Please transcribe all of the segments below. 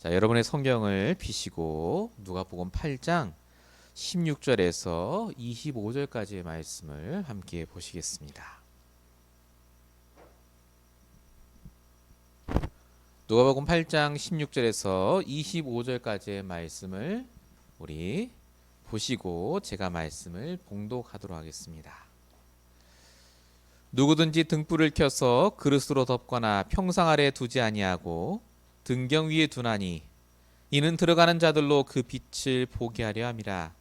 자, 여러분의 성경을 펴시고 누가복음 8장 16절에서 25절까지의 말씀을 함께 보시겠습니다. 누가복음 8장 16절에서 25절까지의 말씀을 우리 보시고 제가 말씀을 봉독하도록 하겠습니다. 누구든지 등불을 켜서 그릇으로 덮거나 평상 아래 두지 아니하고 등경 위에 두나니 이는 들어가는 자들로 그 빛을 보게 하려 함이라.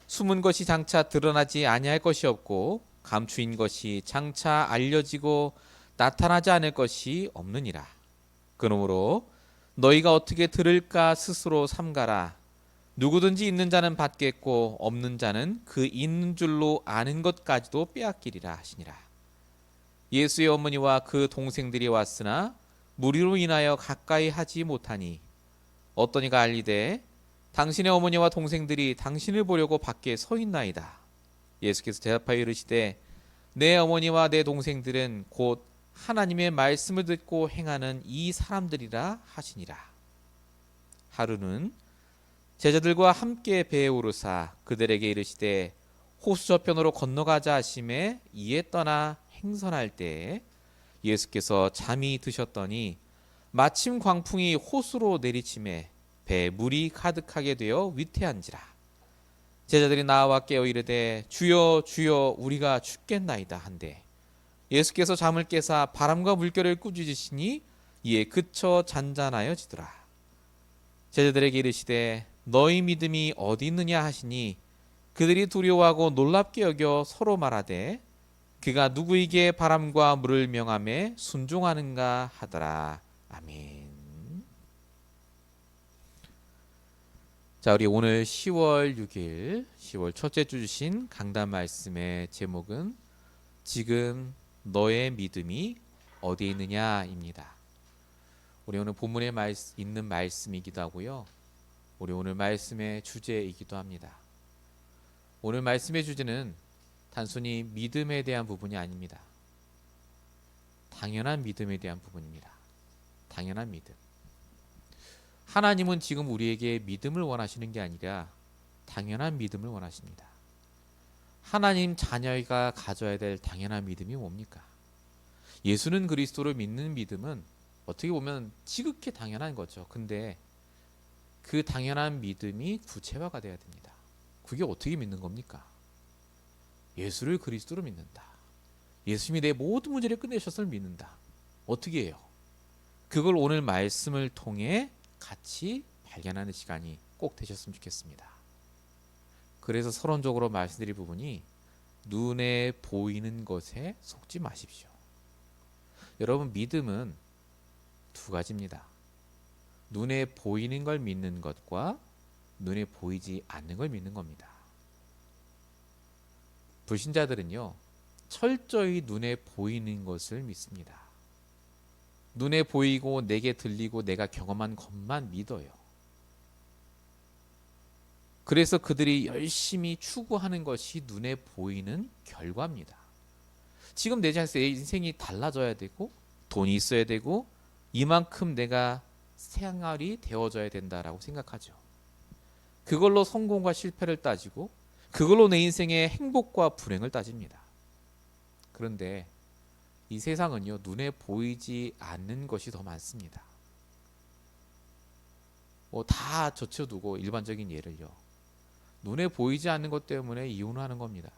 숨은 것이 장차 드러나지 아니할 것이 없고 감추인 것이 장차 알려지고 나타나지 않을 것이 없느니라. 그러므로 너희가 어떻게 들을까 스스로 삼가라. 누구든지 있는 자는 받겠고 없는 자는 그 있는 줄로 아는 것까지도 빼앗기리라 하시니라. 예수의 어머니와 그 동생들이 왔으나 무리로 인하여 가까이 하지 못하니 어떤 이가 알리되 당신의 어머니와 동생들이 당신을 보려고 밖에 서 있나이다. 예수께서 대답하여 이르시되 내 어머니와 내 동생들은 곧 하나님의 말씀을 듣고 행하는 이 사람들이라 하시니라. 하루는 제자들과 함께 배에 오르사 그들에게 이르시되 호수 저편으로 건너가자 하심에 이에 떠나 행선할 때에 예수께서 잠이 드셨더니 마침 광풍이 호수로 내리침에 배에 물이 가득하게 되어 위태한지라. 제자들이 나와 깨어 이르되 주여 주여 우리가 죽겠나이다 한데 예수께서 잠을 깨사 바람과 물결을 꾸짖으시니 이에 그쳐 잔잔하여지더라. 제자들에게 이르시되 너희 믿음이 어디 있느냐 하시니 그들이 두려워하고 놀랍게 여겨 서로 말하되 그가 누구에게 바람과 물을 명함에 순종하는가 하더라. 아멘. 자, 우리 오늘 10월 6일 10월 첫째 주 주신 강단 말씀의 제목은 지금 너의 믿음이 어디에 있느냐입니다. 우리 오늘 본문에 있는 말씀이기도 하고요. 우리 오늘 말씀의 주제이기도 합니다. 오늘 말씀의 주제는 단순히 믿음에 대한 부분이 아닙니다. 당연한 믿음에 대한 부분입니다. 당연한 믿음. 하나님은 지금 우리에게 믿음을 원하시는 게 아니라 당연한 믿음을 원하십니다. 하나님 자녀가 가져야 될 당연한 믿음이 뭡니까? 예수는 그리스도를 믿는 믿음은 어떻게 보면 지극히 당연한 거죠. 근데 그 당연한 믿음이 구체화가 돼야 됩니다. 그게 어떻게 믿는 겁니까? 예수를 그리스도로 믿는다. 예수님이 내 모든 문제를 끝내셨음을 믿는다. 어떻게 해요? 그걸 오늘 말씀을 통해 같이 발견하는 시간이 꼭 되셨으면 좋겠습니다. 그래서 서론적으로 말씀드릴 부분이 눈에 보이는 것에 속지 마십시오. 여러분, 믿음은 두 가지입니다. 눈에 보이는 걸 믿는 것과 눈에 보이지 않는 걸 믿는 겁니다. 불신자들은요, 철저히 눈에 보이는 것을 믿습니다. 눈에 보이고 내게 들리고 내가 경험한 것만 믿어요. 그래서 그들이 열심히 추구하는 것이 눈에 보이는 결과입니다. 지금 내 인생이 달라져야 되고 돈이 있어야 되고 이만큼 내가 생활이 되어져야 된다라고 생각하죠. 그걸로 성공과 실패를 따지고 그걸로 내 인생의 행복과 불행을 따집니다. 그런데 이 세상은요, 눈에 보이지 않는 것이 더 많습니다. 다 젖혀두고 일반적인 예를요, 눈에 보이지 않는 것 때문에 이혼하는 겁니다.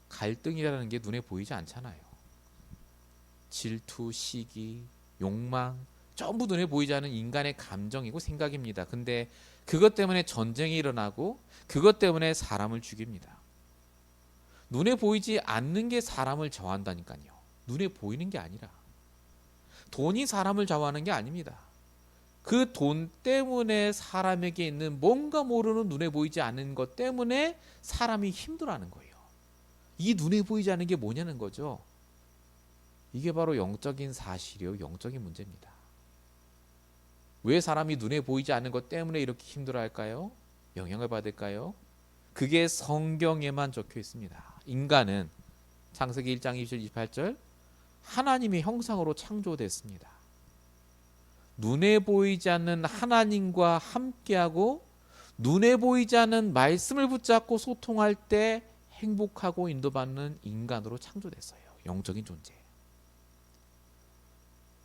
갈등이라는 게 눈에 보이지 않잖아요. 질투, 시기, 욕망, 전부 눈에 보이지 않는 인간의 감정이고 생각입니다. 근데 그것 때문에 전쟁이 일어나고 그것 때문에 사람을 죽입니다. 눈에 보이지 않는 게 사람을 저한다니까요. 눈에 보이는 게 아니라. 돈이 사람을 좌우하는 게 아닙니다. 그 돈 때문에 사람에게 있는 뭔가 모르는 눈에 보이지 않는 것 때문에 사람이 힘들어하는 거예요. 이 눈에 보이지 않는 게 뭐냐는 거죠. 이게 바로 영적인 사실이요, 영적인 문제입니다. 왜 사람이 눈에 보이지 않는 것 때문에 이렇게 힘들어할까요? 영향을 받을까요? 그게 성경에만 적혀 있습니다. 인간은 창세기 1장 27절 28절 하나님의 형상으로 창조됐습니다. 눈에 보이지 않는 하나님과 함께하고 눈에 보이지 않는 말씀을 붙잡고 소통할 때 행복하고 인도받는 인간으로 창조됐어요. 영적인 존재.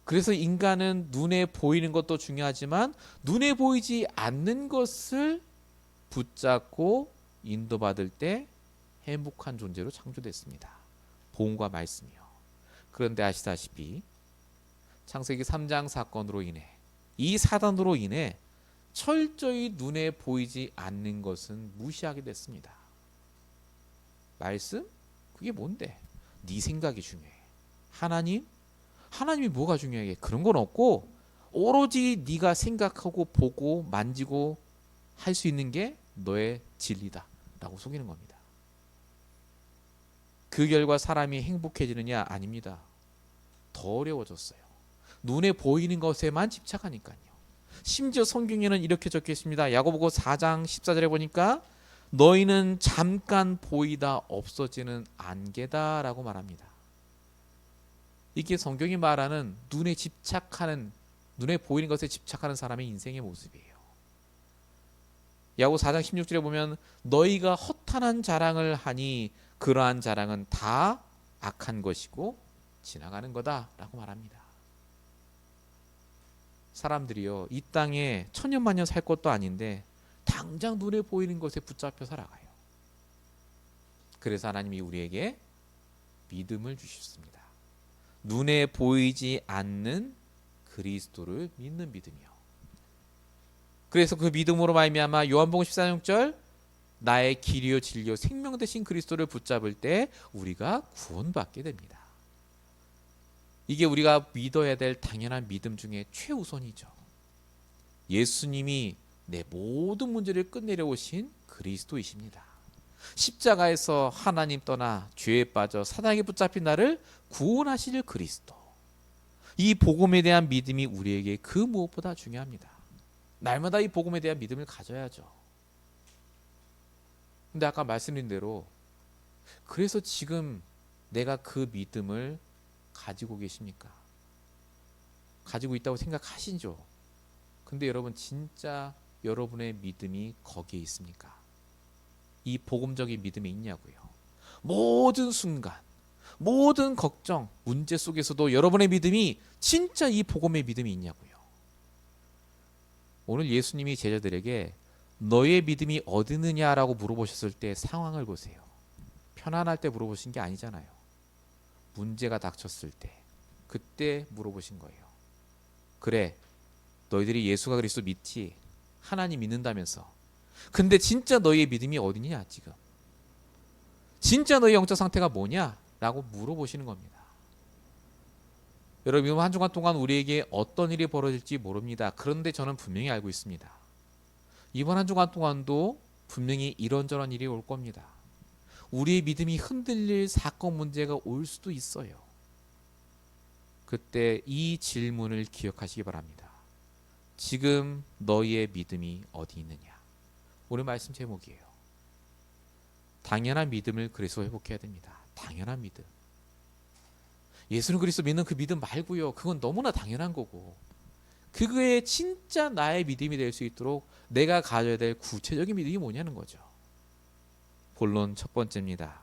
그래서 인간은 눈에 보이는 것도 중요하지만 눈에 보이지 않는 것을 붙잡고 인도받을 때 행복한 존재로 창조됐습니다. 복음과 말씀이요. 그런데 아시다시피 창세기 3장 사건으로 인해 이 사단으로 인해 철저히 눈에 보이지 않는 것은 무시하게 됐습니다. 말씀? 그게 뭔데? 네 생각이 중요해. 하나님? 하나님이 뭐가 중요해? 그런 건 없고 오로지 네가 생각하고 보고 만지고 할 수 있는 게 너의 진리다 라고 속이는 겁니다. 그 결과 사람이 행복해지느냐? 아닙니다. 더 어려워졌어요. 눈에 보이는 것에만 집착하니까요. 심지어 성경에는 이렇게 적혀 있습니다. 야고보서 4장 14절에 보니까 너희는 잠깐 보이다 없어지는 안개다 라고 말합니다. 이게 성경이 말하는 눈에 집착하는, 눈에 보이는 것에 집착하는 사람의 인생의 모습이에요. 야고보서 4장 16절에 보면 너희가 허탄한 자랑을 하니 그러한 자랑은 다 악한 것이고 지나가는 거다 라고 말합니다. 사람들이요, 이 땅에 천년만년 살 것도 아닌데 당장 눈에 보이는 것에 붙잡혀 살아가요. 그래서 하나님이 우리에게 믿음을 주셨습니다. 눈에 보이지 않는 그리스도를 믿는 믿음이요. 그래서 그 믿음으로 말미암아 요한복음 14절 나의 길이요 진리요 생명 되신 그리스도를 붙잡을 때 우리가 구원받게 됩니다. 이게 우리가 믿어야 될 당연한 믿음 중에 최우선이죠. 예수님이 내 모든 문제를 끝내려 오신 그리스도이십니다. 십자가에서 하나님 떠나 죄에 빠져 사단에게 붙잡힌 나를 구원하실 그리스도. 이 복음에 대한 믿음이 우리에게 그 무엇보다 중요합니다. 날마다 이 복음에 대한 믿음을 가져야죠. 근데 아까 말씀드린 대로 그래서 지금 내가 그 믿음을 가지고 계십니까? 가지고 있다고 생각하시죠? 근데 여러분 진짜 여러분의 믿음이 거기에 있습니까? 이 복음적인 믿음이 있냐고요. 모든 순간, 모든 걱정, 문제 속에서도 여러분의 믿음이 진짜 이 복음의 믿음이 있냐고요. 오늘 예수님이 제자들에게 너의 믿음이 어디 있느냐라고 물어보셨을 때 상황을 보세요. 편안할 때 물어보신 게 아니잖아요. 문제가 닥쳤을 때 그때 물어보신 거예요. 그래, 너희들이 예수가 그리스도 믿지? 하나님 믿는다면서. 근데 진짜 너희의 믿음이 어디냐 지금? 진짜 너희 영적 상태가 뭐냐? 라고 물어보시는 겁니다. 여러분, 한 주간 동안 우리에게 어떤 일이 벌어질지 모릅니다. 그런데 저는 분명히 알고 있습니다. 이번 한 주간 동안도 분명히 이런저런 일이 올 겁니다. 우리의 믿음이 흔들릴 사건 문제가 올 수도 있어요. 그때 이 질문을 기억하시기 바랍니다. 지금 너희의 믿음이 어디 있느냐? 오늘 말씀 제목이에요. 당연한 믿음을 그래서 회복해야 됩니다. 당연한 믿음. 예수는 그리스도 믿는 그 믿음 말고요. 그건 너무나 당연한 거고. 그거에 진짜 나의 믿음이 될 수 있도록 내가 가져야 될 구체적인 믿음이 뭐냐는 거죠. 본론 첫 번째입니다.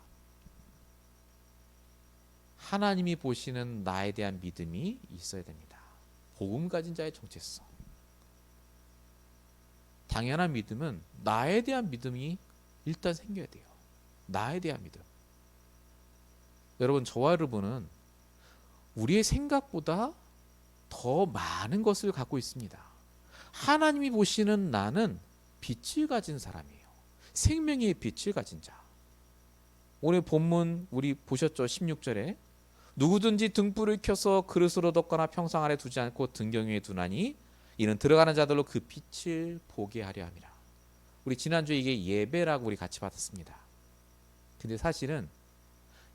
하나님이 보시는 나에 대한 믿음이 있어야 됩니다. 복음 가진 자의 정체성. 당연한 믿음은 나에 대한 믿음이 일단 생겨야 돼요. 나에 대한 믿음. 여러분, 저와 여러분은 우리의 생각보다 더 많은 것을 갖고 있습니다. 하나님이 보시는 나는 빛을 가진 사람이에요. 생명의 빛을 가진 자. 오늘 본문 우리 보셨죠? 16절에 누구든지 등불을 켜서 그릇으로 덮거나 평상 아래 두지 않고 등경 위에 두나니 이는 들어가는 자들로 그 빛을 보게 하려 함이라. 우리 지난주에 이게 예배라고 우리 같이 받았습니다. 근데 사실은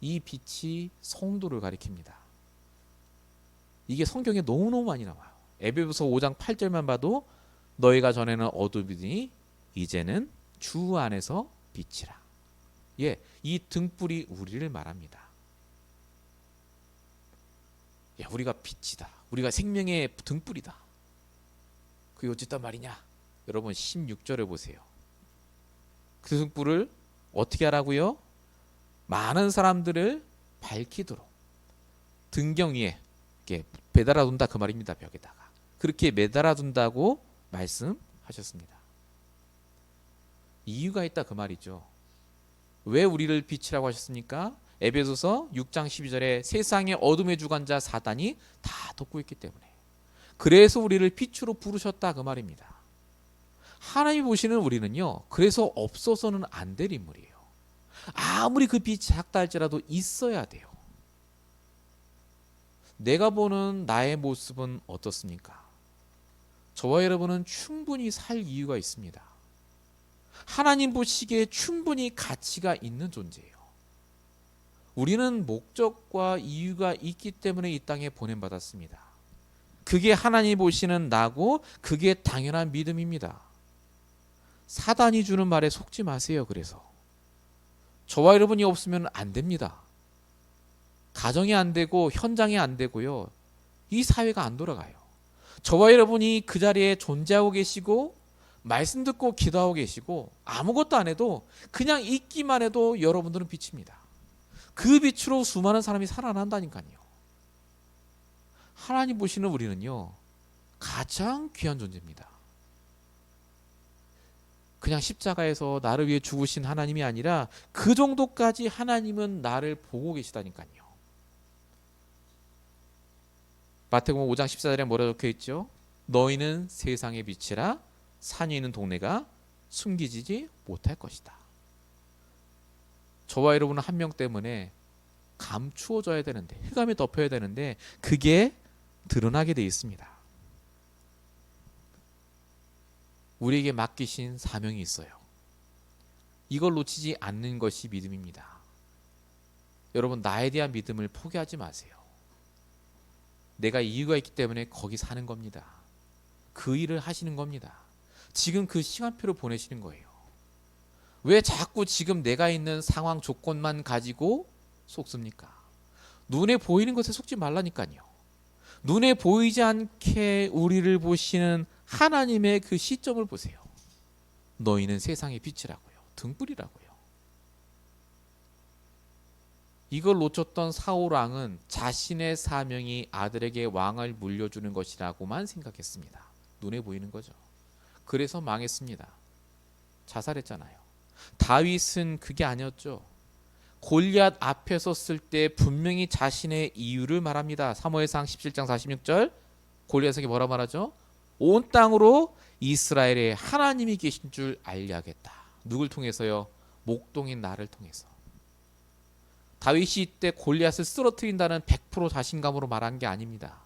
이 빛이 성도를 가리킵니다. 이게 성경에 너무너무 많이 나와요. 에베소서 5장 8절만 봐도 너희가 전에는 어둠이니 이제는 주 안에서 빛이라. 예, 이 등불이 우리를 말합니다. 야, 우리가 빛이다. 우리가 생명의 등불이다. 그게 어쨌단 말이냐? 여러분 16절을 보세요. 그 등불을 어떻게 하라고요? 많은 사람들을 밝히도록 등경 위에 이렇게 매달아 둔다 그 말입니다. 벽에다가 그렇게 매달아 둔다고 말씀하셨습니다. 이유가 있다 그 말이죠. 왜 우리를 빛이라고 하셨습니까? 에베소서 6장 12절에 세상의 어둠의 주관자 사단이 다 덮고 있기 때문에, 그래서 우리를 빛으로 부르셨다 그 말입니다. 하나님이 보시는 우리는요, 그래서 없어서는 안 될 인물이에요. 아무리 그 빛이 작다 할지라도 있어야 돼요. 내가 보는 나의 모습은 어떻습니까? 저와 여러분은 충분히 살 이유가 있습니다. 하나님 보시기에 충분히 가치가 있는 존재예요. 우리는 목적과 이유가 있기 때문에 이 땅에 보냄받았습니다. 그게 하나님 보시는 나고 그게 당연한 믿음입니다. 사단이 주는 말에 속지 마세요. 그래서 저와 여러분이 없으면 안 됩니다. 가정이 안 되고 현장이 안 되고요, 이 사회가 안 돌아가요. 저와 여러분이 그 자리에 존재하고 계시고 말씀 듣고 기도하고 계시고 아무것도 안 해도 그냥 있기만 해도 여러분들은 빛입니다. 그 빛으로 수많은 사람이 살아난다니까요. 하나님 보시는 우리는요, 가장 귀한 존재입니다. 그냥 십자가에서 나를 위해 죽으신 하나님이 아니라 그 정도까지 하나님은 나를 보고 계시다니까요. 마태복음 5장 14절에 뭐라 적혀 있죠? 너희는 세상의 빛이라 산이 있는 동네가 숨기지지 못할 것이다. 저와 여러분은 한 명 때문에 감추어져야 되는데, 흑암이 덮여야 되는데 그게 드러나게 돼 있습니다. 우리에게 맡기신 사명이 있어요. 이걸 놓치지 않는 것이 믿음입니다. 여러분, 나에 대한 믿음을 포기하지 마세요. 내가 이유가 있기 때문에 거기 사는 겁니다. 그 일을 하시는 겁니다. 지금 그 시간표를 보내시는 거예요. 왜 자꾸 지금 내가 있는 상황 조건만 가지고 속습니까? 눈에 보이는 것에 속지 말라니까요. 눈에 보이지 않게 우리를 보시는 하나님의 그 시점을 보세요. 너희는 세상의 빛이라고요. 등불이라고요. 이걸 놓쳤던 사울 왕은 자신의 사명이 아들에게 왕을 물려주는 것이라고만 생각했습니다. 눈에 보이는 거죠. 그래서 망했습니다. 자살했잖아요. 다윗은 그게 아니었죠. 골리앗 앞에 섰을 때 분명히 자신의 이유를 말합니다. 사무엘상 17장 46절 골리앗에게 뭐라 말하죠? 온 땅으로 이스라엘에 하나님이 계신 줄 알게 하겠다. 누굴 통해서요? 목동인 나를 통해서. 다윗이 이때 골리앗을 쓰러뜨린다는 100% 자신감으로 말한 게 아닙니다.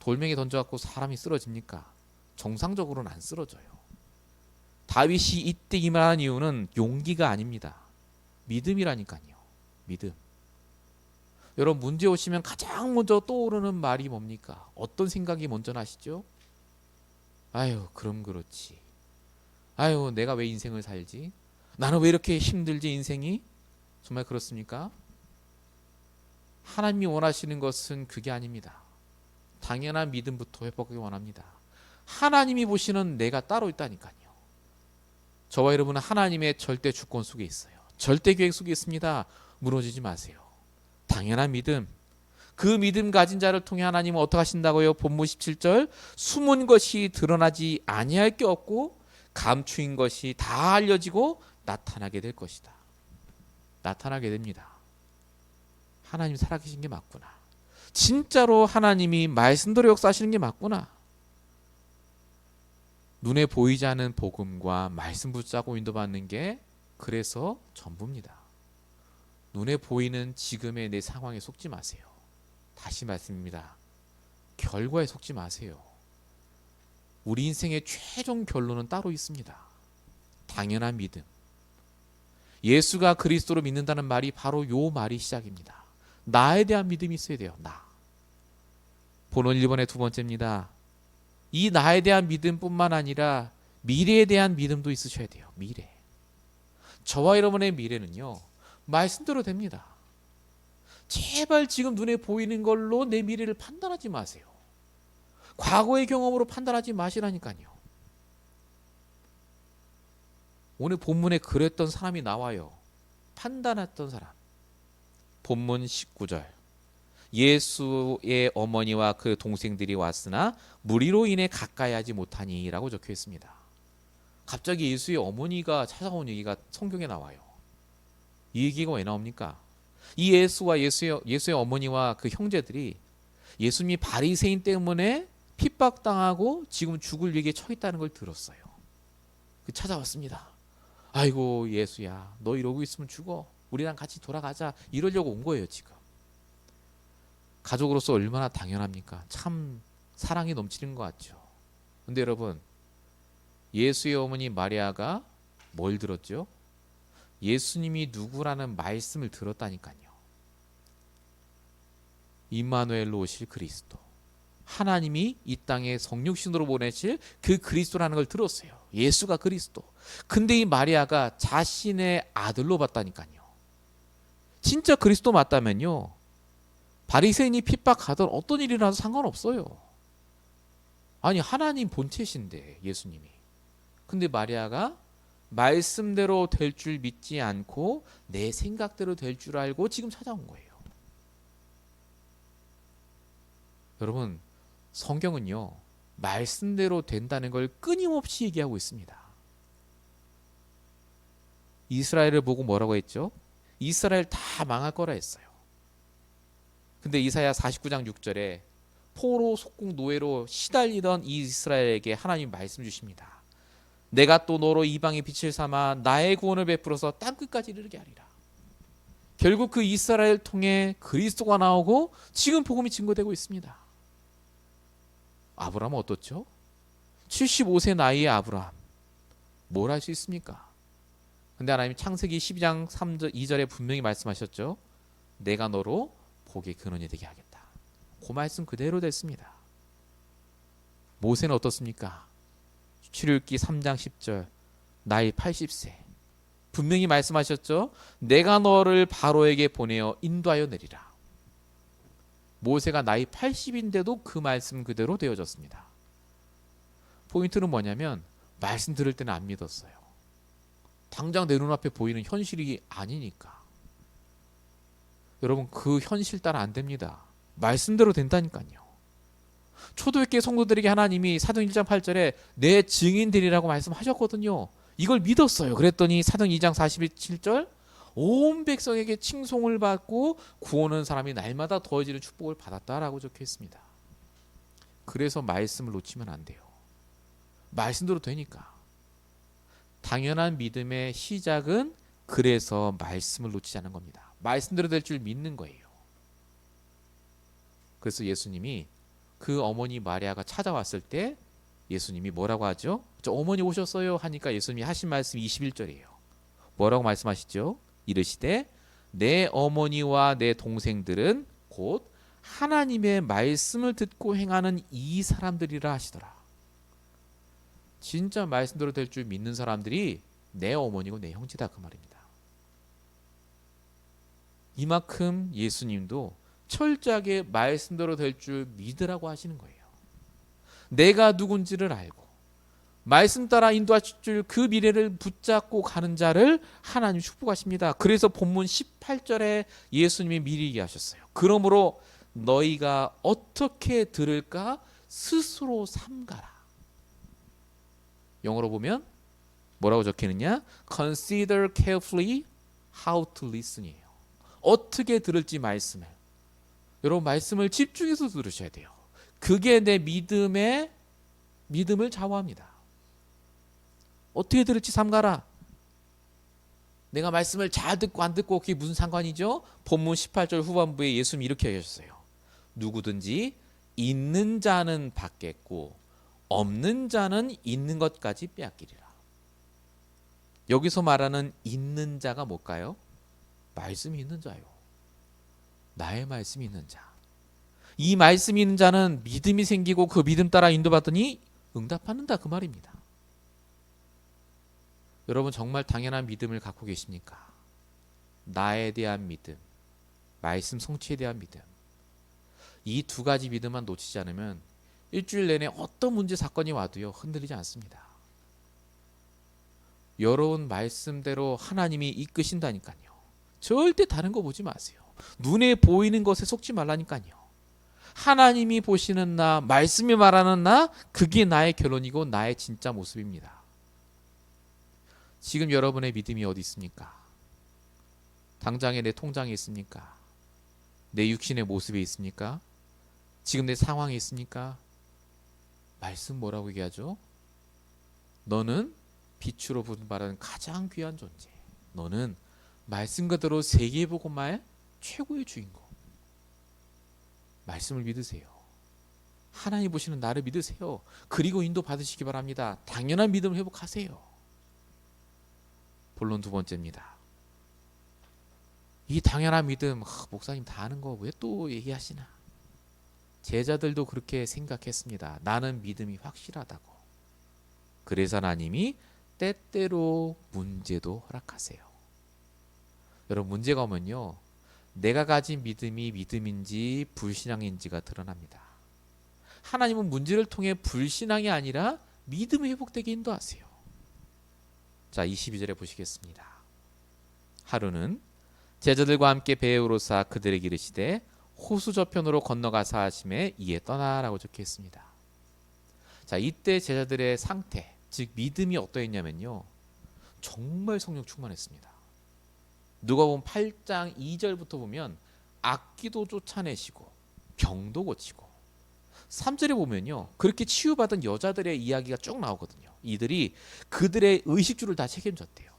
돌멩이 던져갖고 사람이 쓰러집니까? 정상적으로는 안 쓰러져요. 다윗이 이때 이 말한 이유는 용기가 아닙니다. 믿음이라니까요. 믿음. 여러분, 문제 오시면 가장 먼저 떠오르는 말이 뭡니까? 어떤 생각이 먼저 나시죠? 아유, 그럼 그렇지. 아유, 내가 왜 인생을 살지? 나는 왜 이렇게 힘들지 인생이? 정말 그렇습니까? 하나님이 원하시는 것은 그게 아닙니다. 당연한 믿음부터 회복하기 원합니다. 하나님이 보시는 내가 따로 있다니까요. 저와 여러분은 하나님의 절대 주권 속에 있어요. 절대 계획 속에 있습니다. 무너지지 마세요. 당연한 믿음. 그 믿음 가진 자를 통해 하나님은 어떻게 하신다고요? 본문 17절 숨은 것이 드러나지 아니할 게 없고 감추인 것이 다 알려지고 나타나게 될 것이다. 나타나게 됩니다. 하나님 살아계신 게 맞구나. 진짜로 하나님이 말씀대로 역사하시는 게 맞구나. 눈에 보이지 않는 복음과 말씀 붙잡고 인도받는 게 그래서 전부입니다. 눈에 보이는 지금의 내 상황에 속지 마세요. 다시 말씀입니다. 결과에 속지 마세요. 우리 인생의 최종 결론은 따로 있습니다. 당연한 믿음. 예수가 그리스도로 믿는다는 말이 바로 요 말이 시작입니다. 나에 대한 믿음이 있어야 돼요. 나. 본원 1번의 두 번째입니다. 이 나에 대한 믿음뿐만 아니라 미래에 대한 믿음도 있으셔야 돼요. 미래. 저와 여러분의 미래는요, 말씀대로 됩니다. 제발 지금 눈에 보이는 걸로 내 미래를 판단하지 마세요. 과거의 경험으로 판단하지 마시라니까요. 오늘 본문에 그랬던 사람이 나와요. 판단했던 사람. 본문 19절. 예수의 어머니와 그 동생들이 왔으나 무리로 인해 가까이 하지 못하니 라고 적혀 있습니다. 갑자기 예수의 어머니가 찾아온 얘기가 성경에 나와요. 이 얘기가 왜 나옵니까? 이 예수와 예수의 어머니와 그 형제들이 예수님이 바리새인 때문에 핍박당하고 지금 죽을 위기에 처해 있다는 걸 들었어요. 찾아왔습니다. 아이고 예수야, 너 이러고 있으면 죽어. 우리랑 같이 돌아가자. 이러려고 온 거예요 지금. 가족으로서 얼마나 당연합니까? 참 사랑이 넘치는 것 같죠. 근데 여러분, 예수의 어머니 마리아가 뭘 들었죠? 예수님이 누구라는 말씀을 들었다니까요. 임마누엘로 오실 그리스도, 하나님이 이 땅에 성육신으로 보내실 그 그리스도라는 걸 들었어요. 예수가 그리스도. 근데 이 마리아가 자신의 아들로 봤다니까요. 진짜 그리스도 맞다면요, 바리새인이 핍박하던 어떤 일이라도 상관없어요. 아니 하나님 본체신데 예수님이. 근데 마리아가 말씀대로 될 줄 믿지 않고 내 생각대로 될 줄 알고 지금 찾아온 거예요. 여러분, 성경은요 말씀대로 된다는 걸 끊임없이 얘기하고 있습니다. 이스라엘을 보고 뭐라고 했죠? 이스라엘 다 망할 거라 했어요. 근데 이사야 49장 6절에 포로 속국 노예로 시달리던 이스라엘에게 하나님 말씀 주십니다. 내가 또 너로 이방의 빛을 삼아 나의 구원을 베풀어서 땅끝까지 이르게 하리라. 결국 그 이스라엘 통해 그리스도가 나오고 지금 복음이 증거되고 있습니다. 아브라함은 어떻죠? 75세 나이의 아브라함, 뭘 할 수 있습니까? 근데 하나님 창세기 12장 3절 2절에 분명히 말씀하셨죠. 내가 너로 복의 근원이 되게 하겠다. 그 말씀 그대로 됐습니다. 모세는 어떻습니까? 출애굽기 3장 10절 나이 80세 분명히 말씀하셨죠. 내가 너를 바로에게 보내어 인도하여 내리라. 모세가 나이 80인데도 그 말씀 그대로 되어졌습니다. 포인트는 뭐냐면 말씀 들을 때는 안 믿었어요. 당장 내 눈앞에 보이는 현실이 아니니까. 여러분, 그 현실 따라 안 됩니다. 말씀대로 된다니까요. 초대교회 성도들에게 하나님이 사도행 1장 8절에 내 증인들이라고 말씀하셨거든요. 이걸 믿었어요. 그랬더니 사도행 2장 47절 온 백성에게 칭송을 받고 구원하는 사람이 날마다 더해지는 축복을 받았다라고 적혀 있습니다. 그래서 말씀을 놓치면 안 돼요. 말씀대로 되니까. 당연한 믿음의 시작은 그래서 말씀을 놓치지 않은 겁니다. 말씀대로 될 줄 믿는 거예요. 그래서 예수님이 그 어머니 마리아가 찾아왔을 때 예수님이 뭐라고 하죠? 저 어머니 오셨어요 하니까 예수님이 하신 말씀이 21절이에요. 뭐라고 말씀하시죠? 이르시되 내 어머니와 내 동생들은 곧 하나님의 말씀을 듣고 행하는 이 사람들이라 하시더라. 진짜 말씀대로 될 줄 믿는 사람들이 내 어머니고 내 형제다 그 말입니다. 이만큼 예수님도 철저하게 말씀대로 될 줄 믿으라고 하시는 거예요. 내가 누군지를 알고 말씀 따라 인도하실 줄 그 미래를 붙잡고 가는 자를 하나님 축복하십니다. 그래서 본문 18절에 예수님이 미리 얘기하셨어요. 그러므로 너희가 어떻게 들을까 스스로 삼가라. 영어로 보면 뭐라고 적혀있느냐? Consider carefully how to listen이에요. 어떻게 들을지 말씀을. 여러분 말씀을 집중해서 들으셔야 돼요. 그게 내 믿음을 좌우합니다. 어떻게 들을지 삼가라. 내가 말씀을 잘 듣고 안 듣고 그게 무슨 상관이죠? 본문 18절 후반부에 예수님이 이렇게 얘기하셨어요. 누구든지 있는 자는 받겠고 없는 자는 있는 것까지 빼앗기리라. 여기서 말하는 있는 자가 뭘까요? 말씀이 있는 자요. 나의 말씀이 있는 자. 이 말씀이 있는 자는 믿음이 생기고 그 믿음 따라 인도받더니 응답받는다 그 말입니다. 여러분 정말 당연한 믿음을 갖고 계십니까? 나에 대한 믿음, 말씀 성취에 대한 믿음. 이 두 가지 믿음만 놓치지 않으면 일주일 내내 어떤 문제 사건이 와도요 흔들리지 않습니다. 여러분 말씀대로 하나님이 이끄신다니까요. 절대 다른 거 보지 마세요. 눈에 보이는 것에 속지 말라니까요. 하나님이 보시는 나, 말씀이 말하는 나, 그게 나의 결론이고 나의 진짜 모습입니다. 지금 여러분의 믿음이 어디 있습니까? 당장에 내 통장에 있습니까? 내 육신의 모습에 있습니까? 지금 내 상황에 있습니까? 말씀 뭐라고 얘기하죠? 너는 빛으로 분발하는 가장 귀한 존재. 너는 말씀 그대로 세계복음화의 최고의 주인공. 말씀을 믿으세요. 하나님 보시는 나를 믿으세요. 그리고 인도 받으시기 바랍니다. 당연한 믿음을 회복하세요. 본론 두 번째입니다. 이 당연한 믿음, 목사님 다 아는 거 왜 또 얘기하시나? 제자들도 그렇게 생각했습니다. 나는 믿음이 확실하다고. 그래서 하나님이 때때로 문제도 허락하세요. 여러분 문제가 오면요, 내가 가진 믿음이 믿음인지 불신앙인지가 드러납니다. 하나님은 문제를 통해 불신앙이 아니라 믿음이 회복되게 인도하세요. 자, 22절에 보시겠습니다. 하루는 제자들과 함께 배에 오르사 그들에게 이르시되 호수 저편으로 건너가사 하심에 이에 떠나라고 적혀 있습니다. 자, 이때 제자들의 상태, 즉 믿음이 어떠했냐면요, 정말 성령 충만했습니다. 누가복음 8장 2절부터 보면 악기도 쫓아내시고 병도 고치고, 3절에 보면요 그렇게 치유받은 여자들의 이야기가 쭉 나오거든요. 이들이 그들의 의식주를 다 책임졌대요.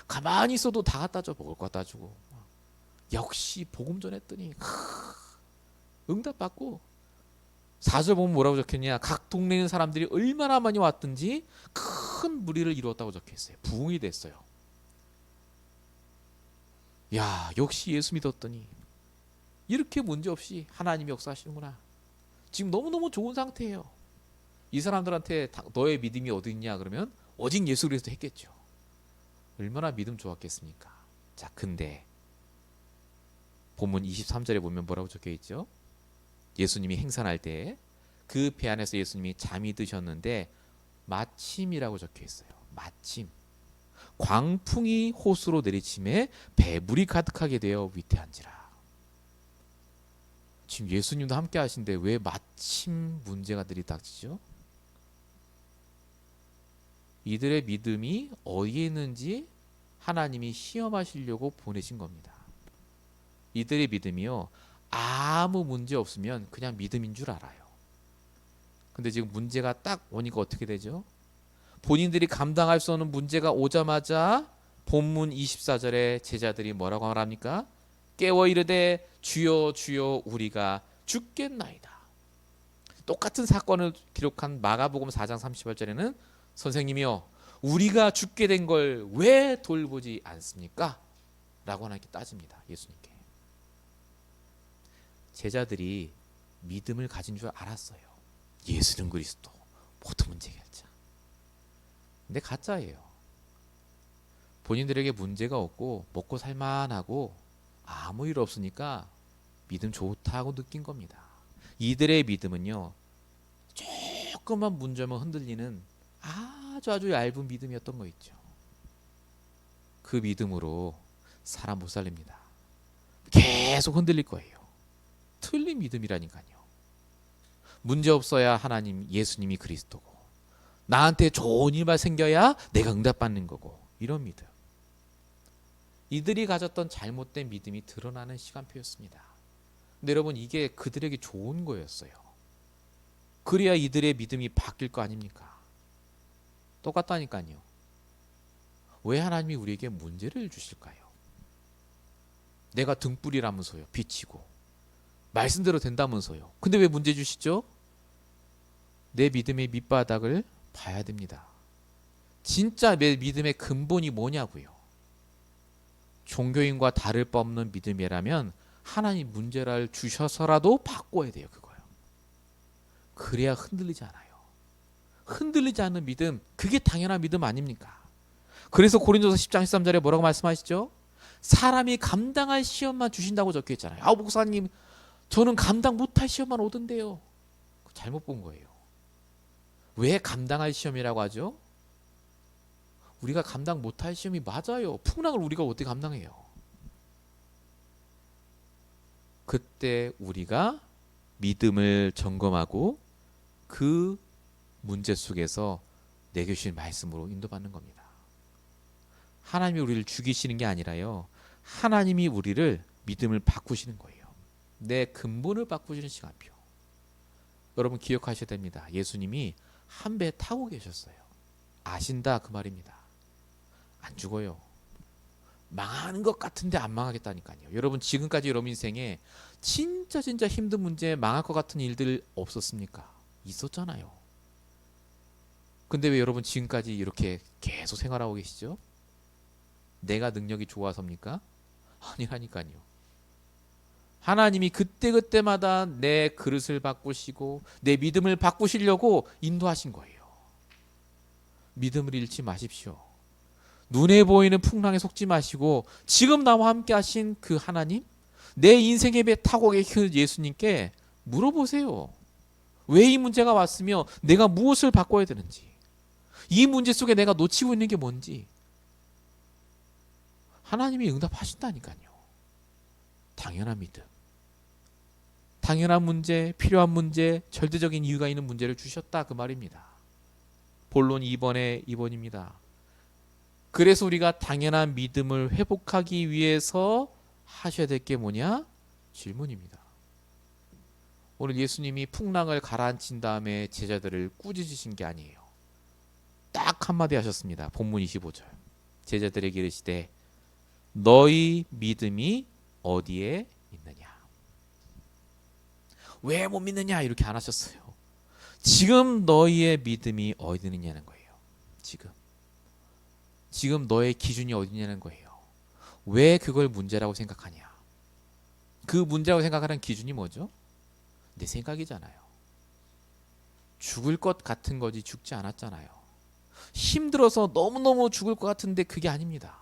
가만히 있어도 다 갖다 줘, 먹을 거 갖다 주고. 역시 복음 전했더니 응답받고. 4절 보면 뭐라고 적혔냐, 각 동네에 있는 사람들이 얼마나 많이 왔든지 큰 무리를 이루었다고 적혀있어요. 부흥이 됐어요. 야, 역시 예수 믿었더니 이렇게 문제없이 하나님이 역사하시는구나. 지금 너무너무 좋은 상태예요. 이 사람들한테 너의 믿음이 어디 있냐 그러면 오직 예수 그리스도 했겠죠. 얼마나 믿음 좋았겠습니까? 자, 근데 본문 23절에 보면 뭐라고 적혀있죠? 예수님이 행선할 때 그 배 안에서 예수님이 잠이 드셨는데 마침이라고 적혀있어요. 마침. 광풍이 호수로 내리침에 배물이 가득하게 되어 위태한지라. 지금 예수님도 함께 하신데 왜 마침 문제가 들이닥치죠? 이들의 믿음이 어디에 있는지 하나님이 시험하시려고 보내신 겁니다. 이들의 믿음이요, 아무 문제 없으면 그냥 믿음인 줄 알아요. 근데 지금 문제가 딱 오니까 어떻게 되죠? 본인들이 감당할 수 없는 문제가 오자마자 본문 24절에 제자들이 뭐라고 말합니까? 깨워 이르되 주여 주여 우리가 죽겠나이다. 똑같은 사건을 기록한 마가복음 4장 38절에는 선생님이요, 우리가 죽게 된 걸 왜 돌보지 않습니까? 라고 하나님께 따집니다. 예수님께. 제자들이 믿음을 가진 줄 알았어요. 예수는 그리스도, 모든 문제 해결자. 근데 가짜예요. 본인들에게 문제가 없고 먹고 살만하고 아무 일 없으니까 믿음 좋다고 느낀 겁니다. 이들의 믿음은요, 조금만 문제면 흔들리는 아주 얇은 믿음이었던 거 있죠. 그 믿음으로 사람 못 살립니다. 계속 흔들릴 거예요. 틀린 믿음이라니까요. 문제 없어야 하나님, 예수님이 그리스도고, 나한테 좋은 일만 생겨야 내가 응답받는 거고, 이런 믿음. 이들이 가졌던 잘못된 믿음이 드러나는 시간표였습니다. 근데 여러분, 이게 그들에게 좋은 거였어요. 그래야 이들의 믿음이 바뀔 거 아닙니까? 똑같다니까요. 왜 하나님이 우리에게 문제를 주실까요? 내가 등불이라면서요, 비치고 말씀대로 된다면서요. 근데 왜 문제 주시죠? 내 믿음의 밑바닥을 봐야 됩니다. 진짜 내 믿음의 근본이 뭐냐고요. 종교인과 다를 바 없는 믿음이라면 하나님 문제를 주셔서라도 바꿔야 돼요. 그거요. 그래야 흔들리지 않아요. 흔들리지 않는 믿음, 그게 당연한 믿음 아닙니까? 그래서 고린도서 10장 13절에 뭐라고 말씀하시죠? 사람이 감당할 시험만 주신다고 적혀 있잖아요. 목사님, 저는 감당 못할 시험만 오던데요. 잘못 본 거예요. 왜 감당할 시험이라고 하죠? 우리가 감당 못할 시험이 맞아요. 풍랑을 우리가 어떻게 감당해요? 그때 우리가 믿음을 점검하고 그 문제 속에서 내게 주신 말씀으로 인도받는 겁니다. 하나님이 우리를 죽이시는 게 아니라요. 하나님이 우리를 믿음을 바꾸시는 거예요. 내 근본을 바꾸시는 시간표. 여러분 기억하셔야 됩니다. 예수님이 한 배 타고 계셨어요. 아신다 그 말입니다. 안 죽어요. 망하는 것 같은데 안 망하겠다니까요. 여러분 지금까지 여러분 인생에 진짜 힘든 문제 망할 것 같은 일들 없었습니까? 있었잖아요. 근데 왜 여러분 지금까지 이렇게 계속 생활하고 계시죠? 내가 능력이 좋아서입니까? 아니라니까요. 하나님이 그때그때마다 내 그릇을 바꾸시고 내 믿음을 바꾸시려고 인도하신 거예요. 믿음을 잃지 마십시오. 눈에 보이는 풍랑에 속지 마시고 지금 나와 함께 하신 그 하나님, 내 인생의 배 타고 계신 예수님께 물어보세요. 왜 이 문제가 왔으며 내가 무엇을 바꿔야 되는지, 이 문제 속에 내가 놓치고 있는 게 뭔지 하나님이 응답하신다니까요. 당연한 믿음, 당연한 문제, 필요한 문제, 절대적인 이유가 있는 문제를 주셨다 그 말입니다. 본론 2번의 2번입니다. 그래서 우리가 당연한 믿음을 회복하기 위해서 하셔야 될 게 뭐냐? 질문입니다. 오늘 예수님이 풍랑을 가라앉힌 다음에 제자들을 꾸짖으신 게 아니에요. 딱 한마디 하셨습니다. 본문 25절. 제자들에게 이르시되 너희 믿음이 어디에 있느냐? 왜 못 믿느냐? 이렇게 안 하셨어요. 지금 너희의 믿음이 어디 있느냐는 거예요. 지금 너의 기준이 어디냐는 거예요. 왜 그걸 문제라고 생각하냐? 그 문제라고 생각하는 기준이 뭐죠? 내 생각이잖아요. 죽을 것 같은 거지 죽지 않았잖아요. 힘들어서 너무너무 죽을 것 같은데 그게 아닙니다.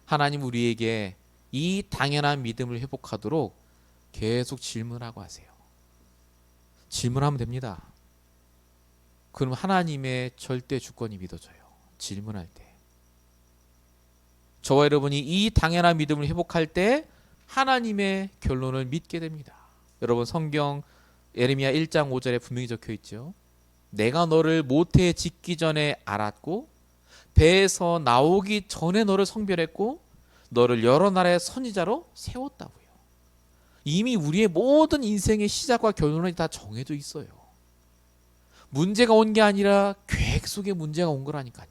하나님 우리에게 이 당연한 믿음을 회복하도록 계속 질문하고 하세요. 질문하면 됩니다. 그럼 하나님의 절대 주권이 믿어져요. 질문할 때. 저와 여러분이 이 당연한 믿음을 회복할 때 하나님의 결론을 믿게 됩니다. 여러분 성경 예레미야 1장 5절에 분명히 적혀 있죠. 내가 너를 모태에 짓기 전에 알았고 배에서 나오기 전에 너를 성별했고 너를 여러 나라의 선지자로 세웠다고요. 이미 우리의 모든 인생의 시작과 결론이 다 정해져 있어요. 문제가 온 게 아니라 계획 속에 문제가 온 거라니까요.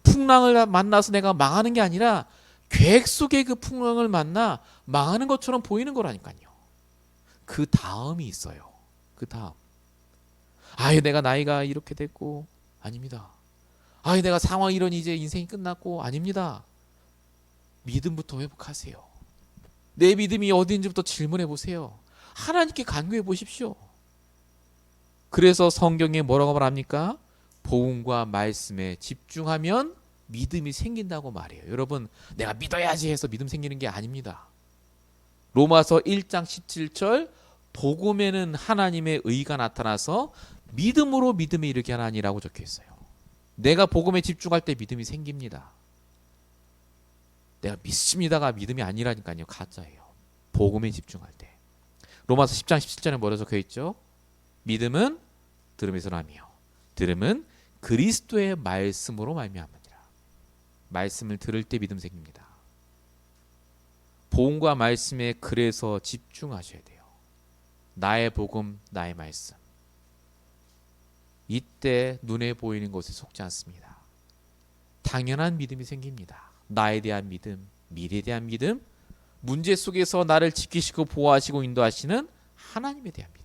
풍랑을 만나서 내가 망하는 게 아니라 계획 속에 그 풍랑을 만나 망하는 것처럼 보이는 거라니까요. 그 다음이 있어요. 그 다음. 내가 나이가 이렇게 됐고 아닙니다. 내가 상황이 이런 이제 인생이 끝났고 아닙니다. 믿음부터 회복하세요. 내 믿음이 어디인지부터 질문해 보세요. 하나님께 간구해 보십시오. 그래서 성경에 뭐라고 말합니까? 복음과 말씀에 집중하면 믿음이 생긴다고 말해요. 여러분 내가 믿어야지 해서 믿음 생기는 게 아닙니다. 로마서 1장 17절 복음에는 하나님의 의가 나타나서 믿음으로 믿음에 이르게 하나니라고 적혀 있어요. 내가 복음에 집중할 때 믿음이 생깁니다. 내가 믿습니다가 믿음이 아니라니까요. 가짜예요. 복음에 집중할 때. 로마서 10장 17절에 뭐라 적혀 있죠? 믿음은 들음에서 나며 들음은 그리스도의 말씀으로 말미암으니라. 말씀을 들을 때 믿음 생깁니다. 복음과 말씀에 그래서 집중하셔야 돼요. 나의 복음, 나의 말씀. 이때 눈에 보이는 것에 속지 않습니다. 당연한 믿음이 생깁니다. 나에 대한 믿음, 미래에 대한 믿음, 문제 속에서 나를 지키시고 보호하시고 인도하시는 하나님에 대한 믿음.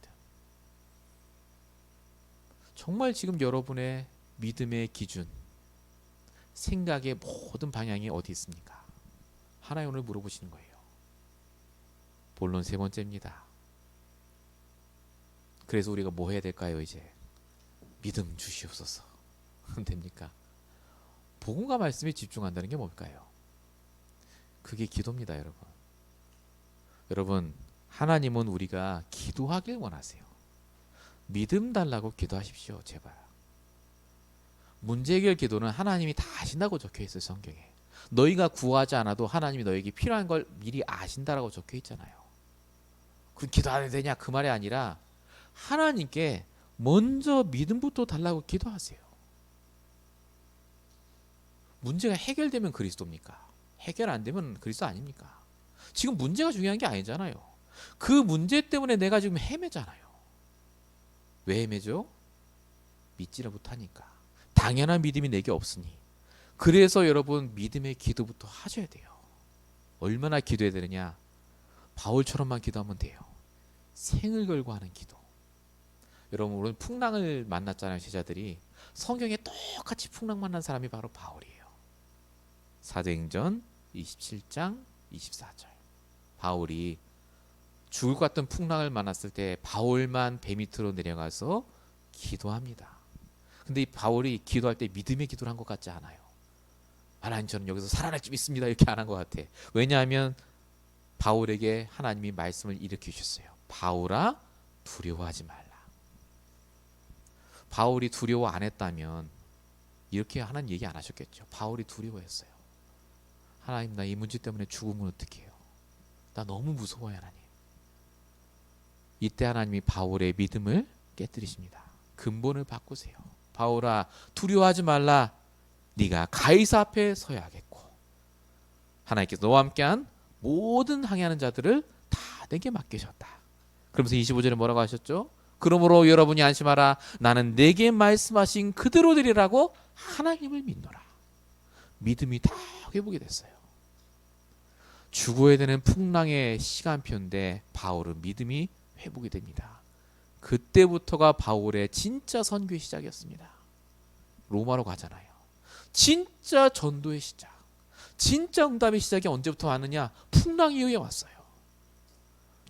정말 지금 여러분의 믿음의 기준, 생각의 모든 방향이 어디 있습니까? 하나님 오늘 물어보시는 거예요. 본론 세 번째입니다. 그래서 우리가 뭐 해야 될까요? 이제 믿음 주시옵소서. 됩니까? 복음과 말씀에 집중한다는 게 뭘까요? 그게 기도입니다, 여러분. 여러분, 하나님은 우리가 기도하길 원하세요. 믿음 달라고 기도하십시오. 제발. 문제 해결 기도는 하나님이 다 아신다고 적혀 있어요. 성경에. 너희가 구하지 않아도 하나님이 너에게 필요한 걸 미리 아신다라고 적혀 있잖아요. 그럼 기도 안 해도 되냐 그 말이 아니라 하나님께 먼저 믿음부터 달라고 기도하세요. 문제가 해결되면 그리스도입니까? 해결 안 되면 그리스도 아닙니까? 지금 문제가 중요한 게 아니잖아요. 그 문제 때문에 내가 지금 헤매잖아요. 왜 헤매죠? 믿지를 못하니까. 당연한 믿음이 내게 없으니. 그래서 여러분 믿음의 기도부터 하셔야 돼요. 얼마나 기도해야 되느냐? 바울처럼만 기도하면 돼요. 생을 걸고 하는 기도. 여러분 오늘 풍랑을 만났잖아요. 제자들이. 성경에 똑같이 풍랑 만난 사람이 바로 바울이에요. 사도행전 27장 24절. 바울이 죽을 것 같은 풍랑을 만났을 때 바울만 배 밑으로 내려가서 기도합니다. 근데 이 바울이 기도할 때 믿음의 기도를 한 것 같지 않아요. 하나님 저는 여기서 살아날 수 있습니다 이렇게 안 한 것 같아. 왜냐하면 바울에게 하나님이 말씀을 일으키셨어요. 바울아 두려워하지 말라. 바울이 두려워 안 했다면 이렇게 하나님 얘기 안 하셨겠죠. 바울이 두려워했어요. 하나님 나 이 문제 때문에 죽으면 어떡해요. 나 너무 무서워요 하나님. 이때 하나님이 바울의 믿음을 깨뜨리십니다. 근본을 바꾸세요. 바울아 두려워하지 말라. 네가 가이사 앞에 서야겠고 하나님께서 너와 함께한 모든 항해하는 자들을 다 내게 맡기셨다. 그러면서 25절에 뭐라고 하셨죠? 그러므로 여러분이 안심하라. 나는 내게 말씀하신 그대로 되리라고 하나님을 믿노라. 믿음이 다 회복이 됐어요. 죽어야 되는 풍랑의 시간표인데 바울은 믿음이 회복이 됩니다. 그때부터가 바울의 진짜 선교의 시작이었습니다. 로마로 가잖아요. 진짜 전도의 시작. 진짜 응답의 시작이 언제부터 왔느냐? 풍랑 이후에 왔어요.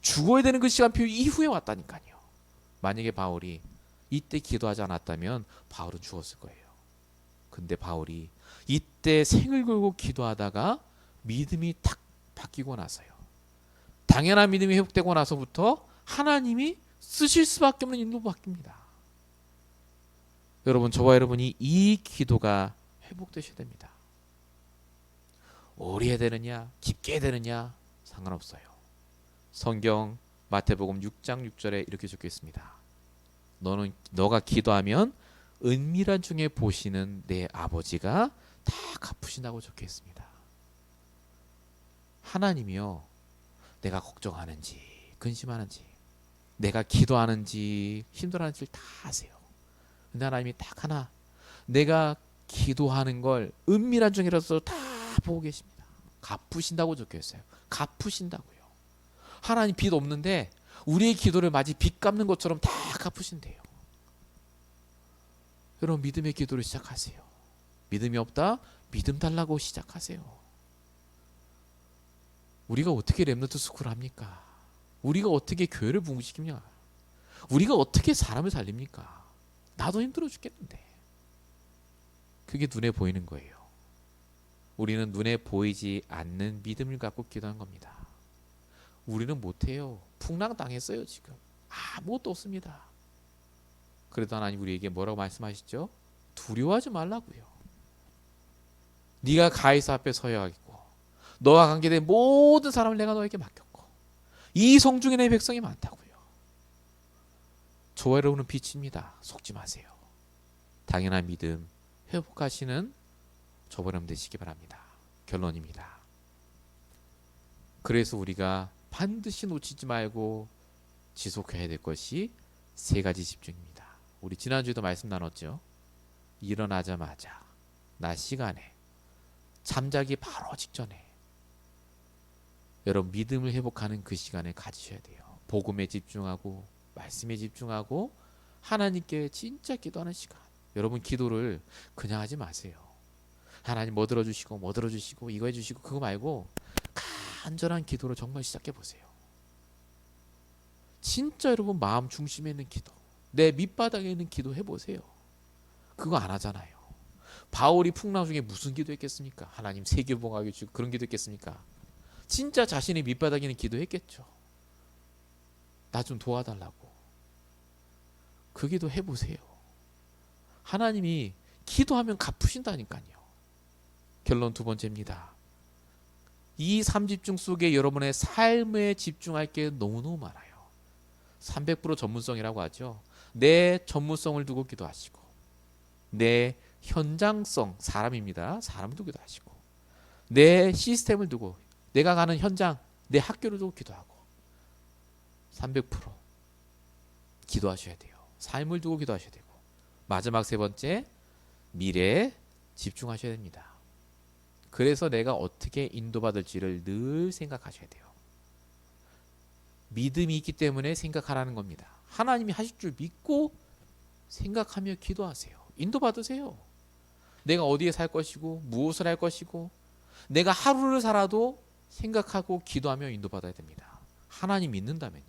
죽어야 되는 그 시간표 이후에 왔다니까요. 만약에 바울이 이때 기도하지 않았다면 바울은 죽었을 거예요. 근데 바울이 이때 생을 걸고 기도하다가 믿음이 탁 바뀌고 나서요. 당연한 믿음이 회복되고 나서부터 하나님이 쓰실 수밖에 없는 인도 바뀝니다. 여러분 저와 여러분이 이 기도가 회복되셔야 됩니다. 오래 해야 되느냐 깊게 해야 되느냐 상관없어요. 성경 마태복음 6장 6절에 이렇게 적혀 있습니다. 너가 기도하면 은밀한 중에 보시는 내 아버지가 다 갚으신다고 적혀 있습니다. 하나님이요 내가 걱정하는지 근심하는지 내가 기도하는지 힘들어하는지를 다 아세요. 근데 하나님이 딱 하나 내가 기도하는 걸 은밀한 중이라서 다 보고 계십니다. 갚으신다고 적혀 있어요. 갚으신다고요. 하나님 빚 없는데 우리의 기도를 마치 빚 갚는 것처럼 다 갚으신대요. 여러분 믿음의 기도를 시작하세요. 믿음이 없다? 믿음 달라고 시작하세요. 우리가 어떻게 렘넌트 스쿨을 합니까? 우리가 어떻게 교회를 부흥시킵니까? 우리가 어떻게 사람을 살립니까? 나도 힘들어 죽겠는데. 그게 눈에 보이는 거예요. 우리는 눈에 보이지 않는 믿음을 갖고 기도한 겁니다. 우리는 못해요. 풍랑 당했어요 지금. 아무것도 없습니다. 그래도 하나님 우리에게 뭐라고 말씀하시죠? 두려워하지 말라고요. 네가 가이사 앞에 서야 하겠고 너와 관계된 모든 사람을 내가 너에게 맡겼고 이 성중에 내 백성이 많다고요. 저와 여러분은 빛입니다. 속지 마세요. 당연한 믿음 회복하시는 저와 여러분 되시기 바랍니다. 결론입니다. 그래서 우리가 반드시 놓치지 말고 지속해야 될 것이 세 가지 집중입니다. 우리 지난주에도 말씀 나눴죠. 일어나자마자 낮 시간에 잠자기 바로 직전에 여러분 믿음을 회복하는 그 시간을 가지셔야 돼요. 복음에 집중하고 말씀에 집중하고 하나님께 진짜 기도하는 시간. 여러분 기도를 그냥 하지 마세요. 하나님 뭐 들어주시고 뭐 들어주시고 이거 해주시고 그거 말고 간절한 기도를 정말 시작해 보세요. 진짜 여러분 마음 중심에 있는 기도, 내 밑바닥에 있는 기도 해보세요. 그거 안 하잖아요. 바울이 풍랑 중에 무슨 기도했겠습니까? 하나님 세계복하게 주고 그런 기도했겠습니까? 진짜 자신의 밑바닥에 있는 기도했겠죠. 나 좀 도와달라고. 그 기도 해보세요. 하나님이 기도하면 갚으신다니까요. 결론 두 번째입니다. 이 3집중 속에 여러분의 삶에 집중할 게 너무너무 많아요. 300% 전문성이라고 하죠. 내 전문성을 두고 기도하시고, 내 현장성, 사람입니다. 사람을 두고 기도하시고, 내 시스템을 두고, 내가 가는 현장, 내 학교를 두고 기도하고, 300% 기도하셔야 돼요. 삶을 두고 기도하셔야 되고, 마지막 세 번째, 미래에 집중하셔야 됩니다. 그래서 내가 어떻게 인도받을지를 늘 생각하셔야 돼요. 믿음이 있기 때문에 생각하라는 겁니다. 하나님이 하실 줄 믿고 생각하며 기도하세요. 인도받으세요. 내가 어디에 살 것이고 무엇을 할 것이고 내가 하루를 살아도 생각하고 기도하며 인도받아야 됩니다. 하나님 믿는다면요.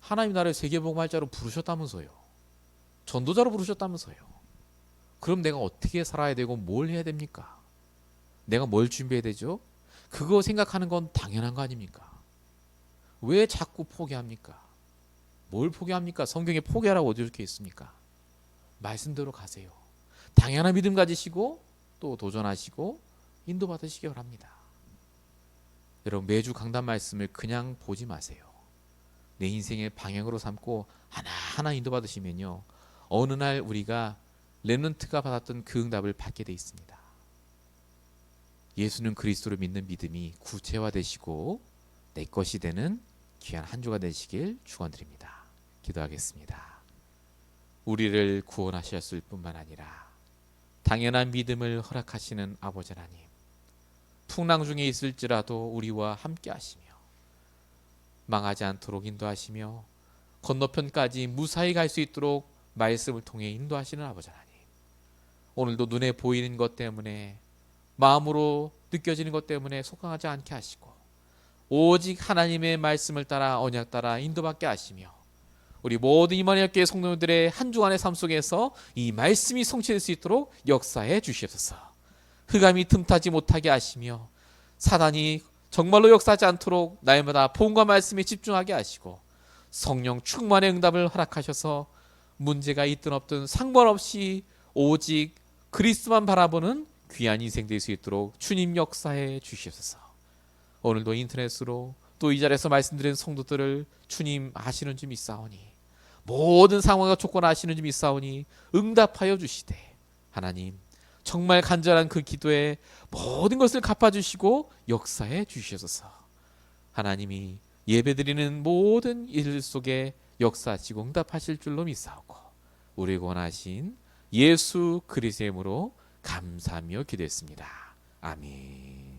하나님 나를 세계복음할자로 부르셨다면서요. 전도자로 부르셨다면서요. 그럼 내가 어떻게 살아야 되고 뭘 해야 됩니까? 내가 뭘 준비해야 되죠? 그거 생각하는 건 당연한 거 아닙니까? 왜 자꾸 포기합니까? 뭘 포기합니까? 성경에 포기하라고 어디 이렇게 있습니까? 말씀대로 가세요. 당연한 믿음 가지시고 또 도전하시고 인도받으시기 바랍니다. 여러분 매주 강단 말씀을 그냥 보지 마세요. 내 인생의 방향으로 삼고 하나하나 인도받으시면요. 어느 날 우리가 렘넌트가 받았던 그 응답을 받게 돼 있습니다. 예수는 그리스도를 믿는 믿음이 구체화되시고 내 것이 되는 귀한 한 주가 되시길 축원드립니다. 기도하겠습니다. 우리를 구원하셨을 뿐만 아니라 당연한 믿음을 허락하시는 아버지 하나님, 풍랑 중에 있을지라도 우리와 함께 하시며 망하지 않도록 인도하시며 건너편까지 무사히 갈 수 있도록 말씀을 통해 인도하시는 아버지 하나님, 오늘도 눈에 보이는 것 때문에 마음으로 느껴지는 것 때문에 속상하지 않게 하시고 오직 하나님의 말씀을 따라 언약 따라 인도받게 하시며 우리 모든 이만희 교회 성도들의 한 주간의 삶 속에서 이 말씀이 성취될 수 있도록 역사해 주시옵소서. 흑암이 틈타지 못하게 하시며 사단이 정말로 역사하지 않도록 날마다 복음과 말씀에 집중하게 하시고 성령 충만의 응답을 허락하셔서 문제가 있든 없든 상관없이 오직 그리스도만 바라보는 귀한 인생 될 수 있도록 주님 역사해 주시옵소서. 오늘도 인터넷으로 또 이 자리에서 말씀드린 성도들을 주님 아시는 줄 믿사오니 모든 상황과 조건 아시는 줄 믿사오니 응답하여 주시되 하나님 정말 간절한 그 기도에 모든 것을 갚아주시고 역사해 주시옵소서. 하나님이 예배드리는 모든 일 속에 역사하시고 응답하실 줄로 믿사오고 우리 원하신 예수 그리스도의 이름으로 감사하며 기도했습니다. 아멘.